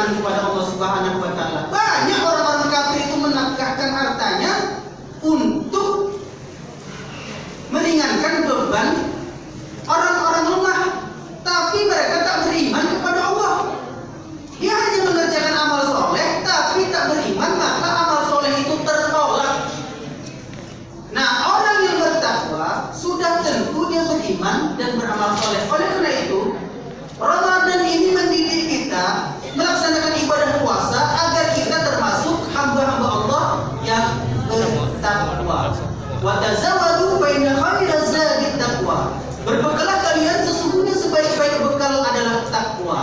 beriman kepada Allah Subhanahu wa taala. Banyak orang-orang kafir itu menafkahkan hartanya untuk meringankan beban orang-orang lemah, tapi mereka tak beriman kepada Allah. Dia hanya mengerjakan amal soleh, tapi tak beriman, maka amal soleh itu tertolak. Nah, orang yang bertakwa sudah tentu dia beriman dan beramal soleh. Oleh karena itu, Ramadan ini mendidik kita melaksanakan ibadah puasa agar kita termasuk hamba-hamba Allah yang bertakwa. Wa tazawwadu fa inna khairaz zadi taqwa. Berbekalah kalian, sesungguhnya sebaik-baik bekal adalah takwa.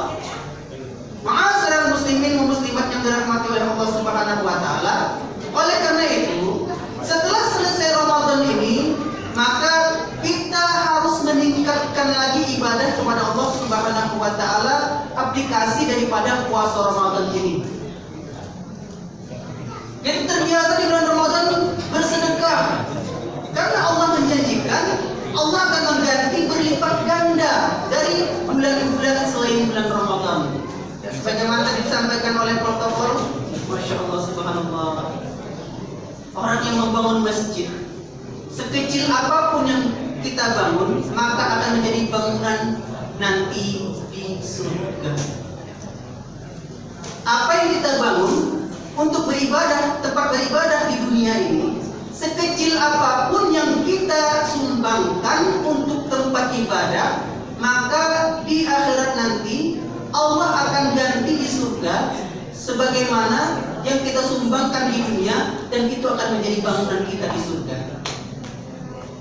Ma'asyiral muslimin wa muslimat yang dirahmati oleh Allah Subhanahu wa taala. Oleh karena itu, setelah selesai Ramadan ini, maka kita harus meningkatkan lagi ibadah kepada Allah Subhanahu wa taala, aplikasi daripada puasa Ramadan ini. Kita terbiasa di bulan Ramadan bersedekah. Karena Allah menjanjikan Allah akan mengganti berlipat ganda dari bulan-bulan selain bulan Ramadan. Sebagaimana tadi disampaikan oleh protokol, Masya Allah Subhanallah, orang yang membangun masjid, sekecil apapun yang kita bangun, maka akan menjadi bangunan nanti di surga. Apa yang kita bangun untuk beribadah, tempat beribadah di dunia ini, sekecil apapun yang kita sumbangkan untuk tempat ibadah, maka di akhirat nanti Allah akan ganti di surga sebagaimana yang kita sumbangkan di dunia, dan itu akan menjadi bangunan kita di surga.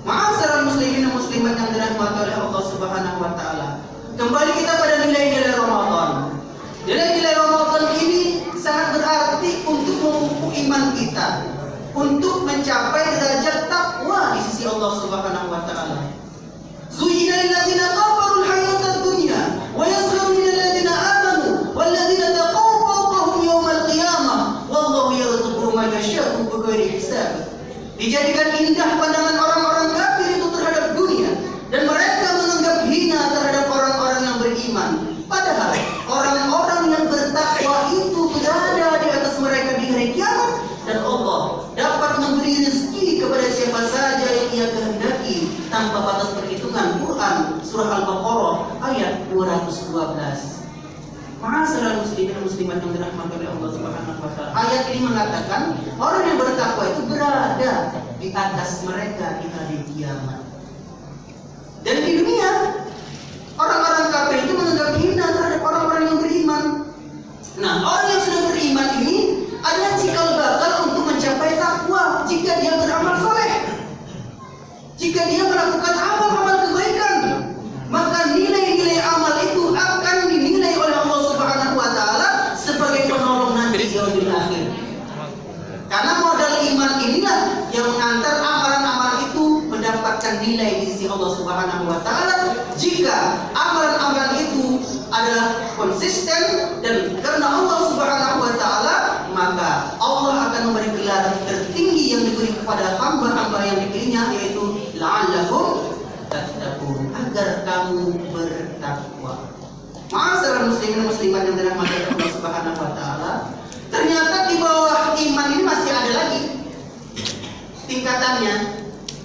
Ma'asyiral muslimin dan muslimat yang dirahmati oleh Allah Subhanahu wa taala. Kembali kita pada nilai-nilai Ramadan. Nilai-nilai Ramadan ini sangat berarti untuk memupuk iman kita, untuk mencapai derajat takwa di sisi Allah Subhanahu wa taala. Zuyyina lil ladzina kafarul hayatad dunya wa yaskharu minal ladzina amanu wal ladzina taqaw fawqahum yawmal qiyamah wallahu yarzuqu man yasha'u bighairi hisab. Dijadikan indah pandangan orang-orang kafir itu terhadap dunia, dan mereka menganggap hina terhadap orang-orang yang beriman. Padahal orang-orang yang bertakwa itu berada di atas mereka di hari kiamat, dan Allah dapat memberi rezeki kepada siapa saja yang Ia kehendaki tanpa batas perhitungan. Quran surah Al-Baqarah ayat 212. Ma'asyiral muslimin dan muslimat yang dirahmati oleh Allah Subhanahu wa taala. Ayat ini mengatakan orang yang bertakwa itu berada di atas mereka di hari kiamat. Dan di dunia, orang-orang kafir itu menganggap hina terhadap orang-orang yang beriman. Nah, orang yang sudah beriman ini adalah cikal bakal untuk mencapai takwa jika dia beramal soleh. Jika dia melakukan amal-amal kebaikan, maka nilai-nilai amal itu akan dinilai oleh Allah Subhanahu wa taala sebagai penolong nanti di yaumil akhir. Karena modal iman inilah yang mengantar amalan-amalan itu mendapatkan nilai di sisi Allah Subhanahu wa taala. Jika amalan-amalan itu adalah konsisten dan karena Allah Subhanahu wa taala, maka Allah akan memberi gelar tertinggi yang diberi kepada hamba-hamba yang dipilihnya, yaitu la'allahum tattaqun, agar kamu bertakwa. Ma'asyiral muslimin dan muslimat yang dirahmati Allah Subhanahu wa taala, ternyata di bawah iman ini masih ada lagi tingkatannya.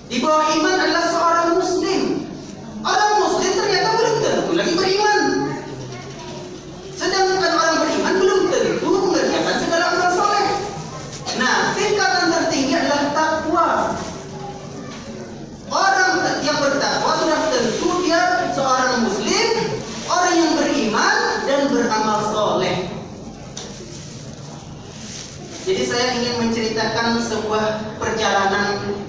Di bawah iman adalah seorang muslim. Orang muslim ternyata belum tentu lagi beriman. Sedangkan orang beriman belum tentu mengerjakan segala amal soleh. Nah, tingkatan tertinggi adalah takwa. Orang yang bertakwa sudah tentu dia seorang muslim, orang yang beriman dan beramal soleh. Jadi saya ingin menceritakan sebuah perjalanan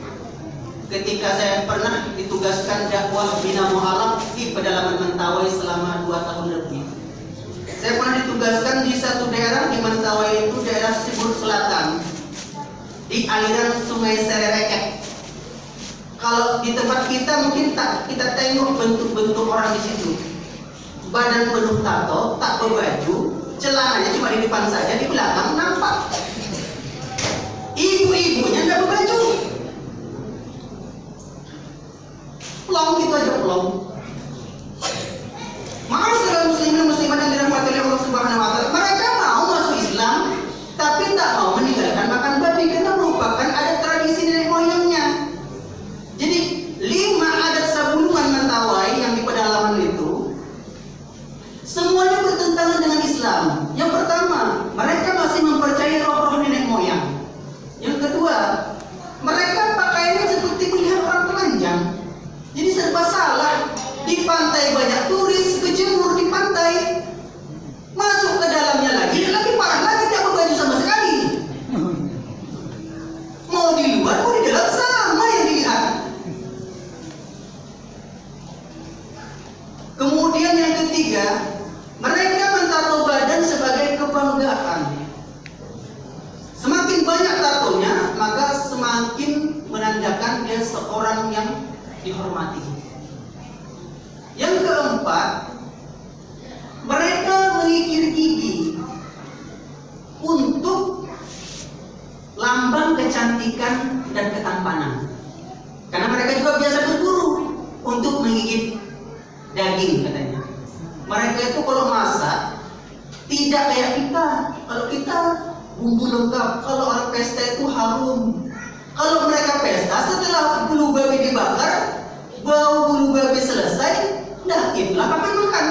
ketika saya pernah ditugaskan dakwah bina mu'alaf di pedalaman Mentawai selama 2 tahun lebih. Saya pernah ditugaskan di satu daerah di Mentawai, itu daerah Sibur Selatan, di aliran Sungai Serereket. Kalau di tempat kita mungkin tak kita tengok bentuk-bentuk orang di situ. Badan penuh tato, tak berbaju, celananya cuma di depan saja, di belakang nampak. Ibu-ibunya nggak berbaju, plong gitu aja plong. Ma'asyiral muslimin muslimat yang dirahmati oleh Allah Subhanahu wa taala, mereka mau serba salah. Di pantai banyak turis berjemur di pantai, masuk ke dalamnya lagi parah lagi, tidak berbaju sama sekali. Mau di luar mau di dalam sama yang dilihat. Kemudian yang ketiga, mereka menato badan sebagai kebanggaan. Semakin banyak tatonya, maka semakin menandakan dia seorang yang dihormati. Yang keempat, mereka mengikir gigi untuk lambang kecantikan dan ketampanan. Karena mereka juga biasa berburu untuk menggigit daging katanya. Mereka itu kalau masak tidak kayak kita. Kalau kita bumbu lengkap, kalau orang pesta itu harum. Kalau mereka pesta setelah bulu babi dibakar, bau bulu babi selesai, dah itulah pakai makan.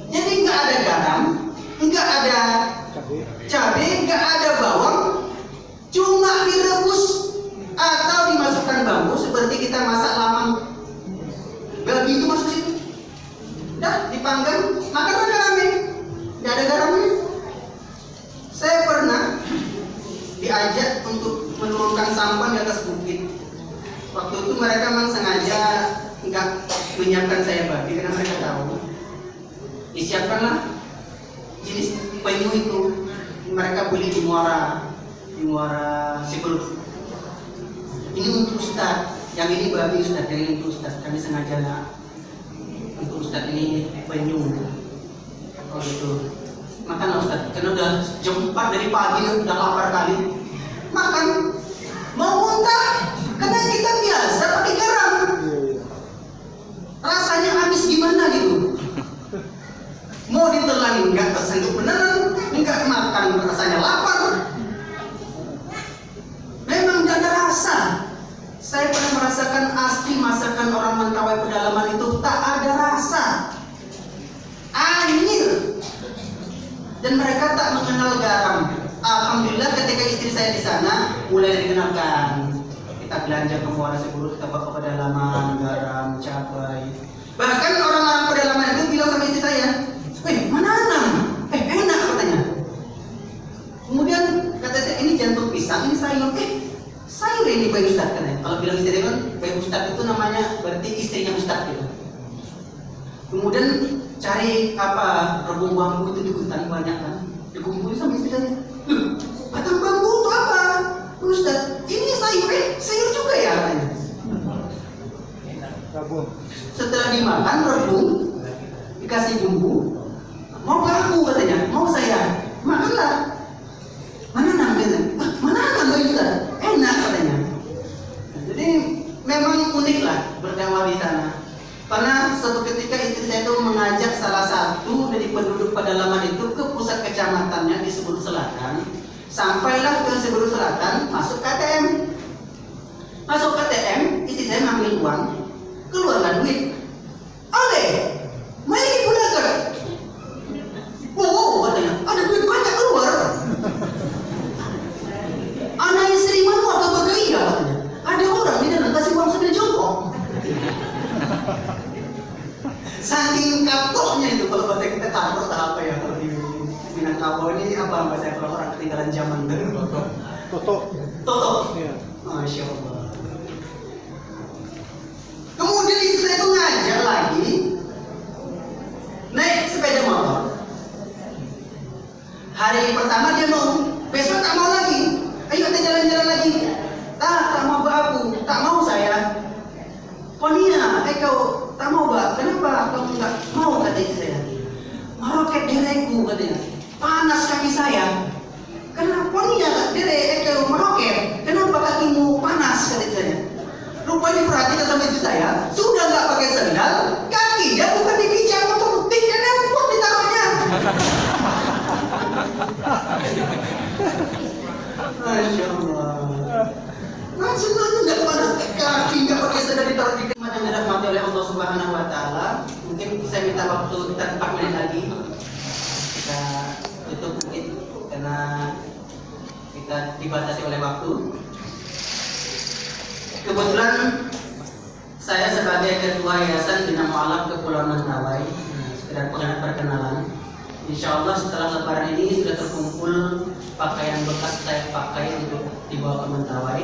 Jadi nggak ada garam, nggak ada cabai, nggak ada bawang, cuma direbus atau dimasukkan bambu seperti kita masak lamang babi itu masuk situ. Dah dipanggang, makan rame-rame, nggak ada garamnya. Saya pernah diajak untuk menurunkan sampah di atas bukit. Waktu itu mereka memang sengaja nggak menyiapkan saya babi karena mereka tahu. Disiapkanlah jenis penyu itu, mereka beli di Muara Siberut. Ini untuk Ustadz, yang ini babi Ustadz, yang ini untuk Ustadz. Kami sengaja untuk Ustadz ini penyu. Oh gitu. Makan Ustadz, karena udah jam 4 dari pagi, udah lapar kali. Makan, mau muntah, karena kita biasa pakai garam. Rasanya habis gimana gitu. Mau ditelan nggak tersanggup beneran, nggak makan rasanya lapar. Memang nggak ada rasa. Saya pernah merasakan asli masakan orang Mentawai pedalaman itu tak ada rasa, anyir. Dan mereka tak mengenal garam. Alhamdulillah ketika istri saya di sana mulai dikenalkan. Kita belanja ke Muara Siberut, kita bawa ke pedalaman, garam, cabai. Bahkan orang-orang pedalaman itu bilang sama istri saya, mana anam? Enak katanya. Kemudian kata saya, ini jantung pisang, ini sayur. Sayur ini Bayi Ustadz katanya. Kalau bilang istri kan, Bayi Ustadz itu namanya berarti istrinya Ustadz gitu. Kemudian cari apa, rebung bambu itu di hutan banyak kan, dikumpulin sama istri saya. Batang bambu itu apa? Ustadz, ini sayur juga ya katanya. Setelah dimakan rebung, dikasih bumbu, mau aku katanya, mau saya, makanlah. Mana namanya? Mana namanya Ustadz? Enak katanya. Jadi memang unik lah berdakwah di sana. Karena suatu ketika istri saya itu mengajak salah satu dari penduduk pedalaman itu ke pusat kecamatannya di Siberut Selatan. Sampailah ke Siberut Selatan, masuk KTM. Masuk KTM, istri saya ngambil uang, keluarlah duit. Oleh, main gunakan. Oh, katanya, ada duit banyak keluar. Anak istri mana atau bagaya katanya. Ada orang di dalam kasih uang sambil jongkok. Saking kapoknya itu, kalau bahasa kita kapok tak apa ya, kalau di Minangkabau ini apa bahasa kalau orang ketinggalan zaman dulu. Toto. Iya. Masya Allah. Kemudian istri saya itu ngajar lagi, naik sepeda motor. Hari pertama dia mau, besok tak mau lagi. Ayo kita jalan-jalan lagi. Tak mau aku, tak mau saya. Ponia, kau tak mau Mbak, kenapa kamu nggak mau, kata istri saya. Meroket dereku katanya, panas kaki saya. Kenapa Ponia, kau meroket, kenapa kakimu panas, kata istri saya. Rupanya diperhatikan sama istri saya, sudah nggak pakai sandal, kakinya bukan dipijak untuk buktinya nempel ditaruhnya. Masya Allah. Maksudnya nggak panas kaki, nggak pakai sandal ditaruh di kemana yang dirahmati oleh Allah Subhanahu Wa Taala. Mungkin saya minta waktu kita 4 menit lagi. Kita tutup mungkin karena kita dibatasi oleh waktu. Kebetulan saya sebagai Ketua Yayasan Bina Mu'alaf Kepulauan Mentawai, sekedar perkenalan. Insya Allah setelah Lebaran ini sudah terkumpul pakaian bekas saya pakai untuk dibawa ke Mentawai.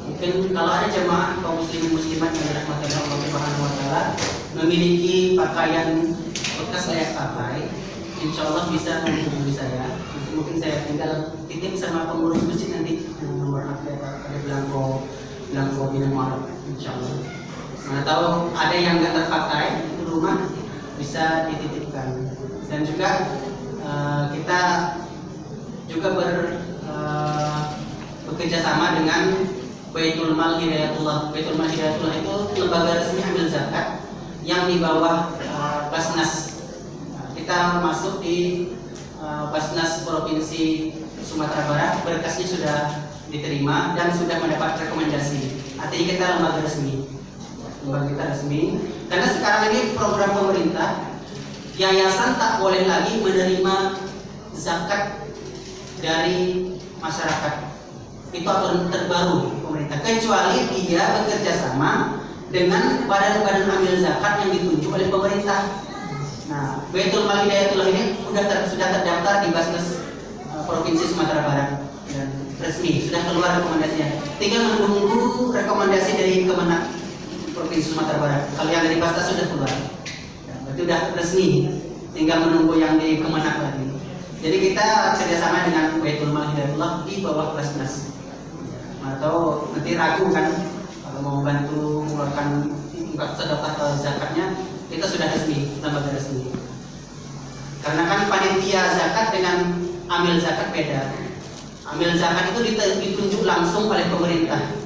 Mungkin kalau ada jemaah kaum muslimin muslimat yang dirahmati Allah Subhanahu wa taala memiliki pakaian bekas layak pakai, insya Allah bisa menghubungi saya. Mungkin saya tinggal titip sama pengurus masjid nanti nomor ada belangko Bina Mu'alaf, insya Allah. Nah, tahu ada yang nggak terpakai di rumah bisa dititipkan. Dan juga kita juga bekerja sama dengan Baitul Mal Hidayatullah. Baitul Mal Hidayatullah itu lembaga resmi amil zakat yang di bawah Basnas. Kita masuk di Basnas Provinsi Sumatera Barat, berkasnya sudah diterima dan sudah mendapat rekomendasi. Artinya kita lembaga resmi. Lembaga kita resmi. Karena sekarang ini program pemerintah, yayasan tak boleh lagi menerima zakat dari masyarakat. Itu aturan terbaru pemerintah, kecuali dia bekerja sama dengan badan-badan amil zakat yang ditunjuk oleh pemerintah. Nah, Baitul Mal Hidayatullah ini sudah terdaftar di Basnas Provinsi Sumatera Barat dan resmi, sudah keluar rekomendasinya. Tinggal menunggu rekomendasi dari Kemenak Provinsi Sumatera Barat. Kalau yang dari Basnas sudah keluar, berarti sudah resmi. Tinggal menunggu yang di Kemenak lagi. Jadi kita kerjasama dengan Baitul Mal Hidayatullah di bawah Basnas. Atau nanti ragu kan kalau mau bantu mengeluarkan sedekah zakatnya, kita sudah resmi, lembaga resmi. Karena kan panitia zakat dengan amil zakat beda. Amil zakat itu ditunjuk langsung oleh pemerintah.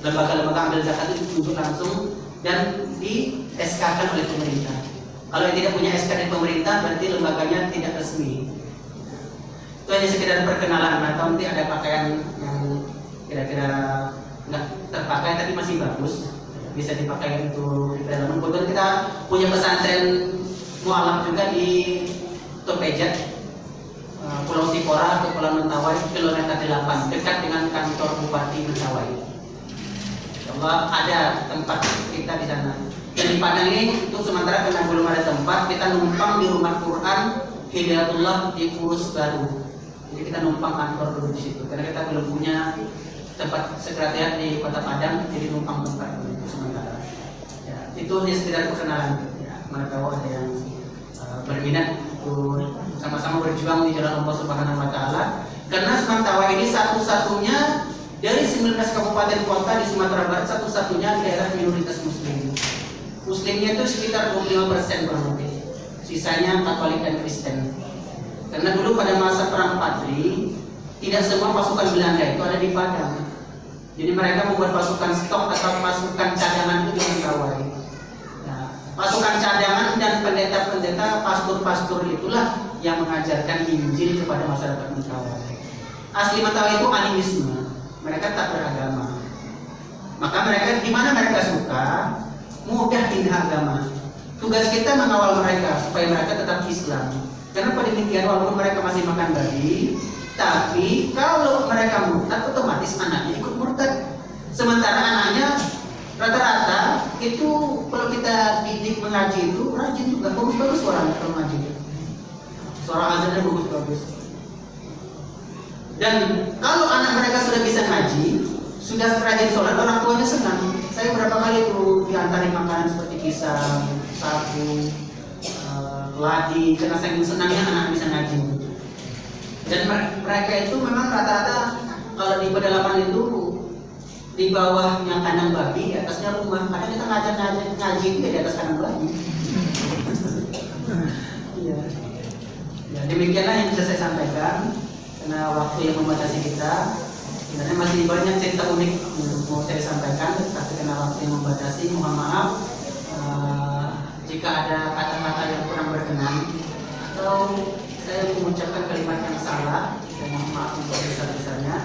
Lembaga-lembaga amil zakat itu ditunjuk langsung dan di SK-kan oleh pemerintah. Kalau yang tidak punya SK dari pemerintah berarti lembaganya tidak resmi. Itu hanya sekedar perkenalan, atau nanti ada pakaian yang kira-kira nggak terpakai tapi masih bagus, bisa dipakai untuk di dalam. Kemudian kita punya pesantren mu'alaf juga di Topeja, Pulau Sipora, Kepulauan Mentawai, kilometer 8, dekat dengan kantor Bupati Mentawai. Allah ada tempat kita di sana. Dan di Padang ini untuk sementara karena belum ada tempat, kita numpang di rumah Quran Hidayatullah di Purus Baru. Jadi kita numpang kantor dulu di situ, karena kita belum punya tempat sekretariat di Kota Padang, jadi numpang tempat dulu itu sementara. Ya, itu hanya sekedar perkenalan. Ya, mana tahu ada yang berminat untuk sama-sama berjuang di jalan Allah Subhanahu Wa Taala. Karena Mentawai ini satu-satunya dari 19 kabupaten kota di Sumatera Barat, satu-satunya daerah minoritas Muslim. Muslimnya itu sekitar 25% kurang lebih. Sisanya Katolik dan Kristen. Karena dulu pada masa perang Padri, tidak semua pasukan Belanda itu ada di Padang. Jadi mereka membuat pasukan stok atau pasukan cadangan itu di Mentawai. Nah, pasukan cadangan dan pendeta-pendeta, pastor-pastor itulah yang mengajarkan Injil kepada masyarakat Mentawai. Asli Mentawai itu animisme, mereka tak beragama. Maka mereka di mana mereka suka, mudah pindah agama. Tugas kita mengawal mereka supaya mereka tetap Islam. Karena pada demikian walaupun mereka masih makan babi, tapi kalau mereka murtad otomatis anaknya ikut murtad. Sementara anaknya rata-rata itu kalau kita didik mengaji itu rajin juga, bagus-bagus suaranya kalau mengaji. Suara azannya bagus-bagus. Dan kalau anak mereka sudah bisa ngaji, sudah rajin sholat, orang tuanya senang. Saya berapa kali itu diantarin makanan seperti pisang, sagu, keladi, karena saya senangnya anak bisa ngaji. Dan mereka itu memang rata-rata kalau di pedalaman itu di bawah yang kandang babi, di atasnya rumah. Kadang kita ngaji itu di atas kandang babi. Iya. Ya, demikianlah yang bisa saya sampaikan. Karena waktu yang membatasi kita, sebenarnya masih banyak cerita unik yang mau saya sampaikan, tapi karena waktu yang membatasi, mohon maaf jika ada kata-kata yang kurang berkenan atau saya mengucapkan kalimat yang salah, saya mohon maaf untuk besar-besarnya.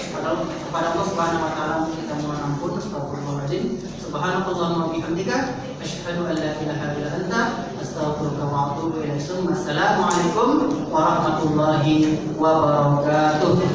Kepada Allah Subhanahu Wa Taala kita mohon ampun. Astagfirullahaladzim. Subhanallahumma bihamdika, asyhadu an la ilaha illa anta, astaghfiruka wa atubu ilaik. Assalamualaikum warahmatullahi wabarakatuh.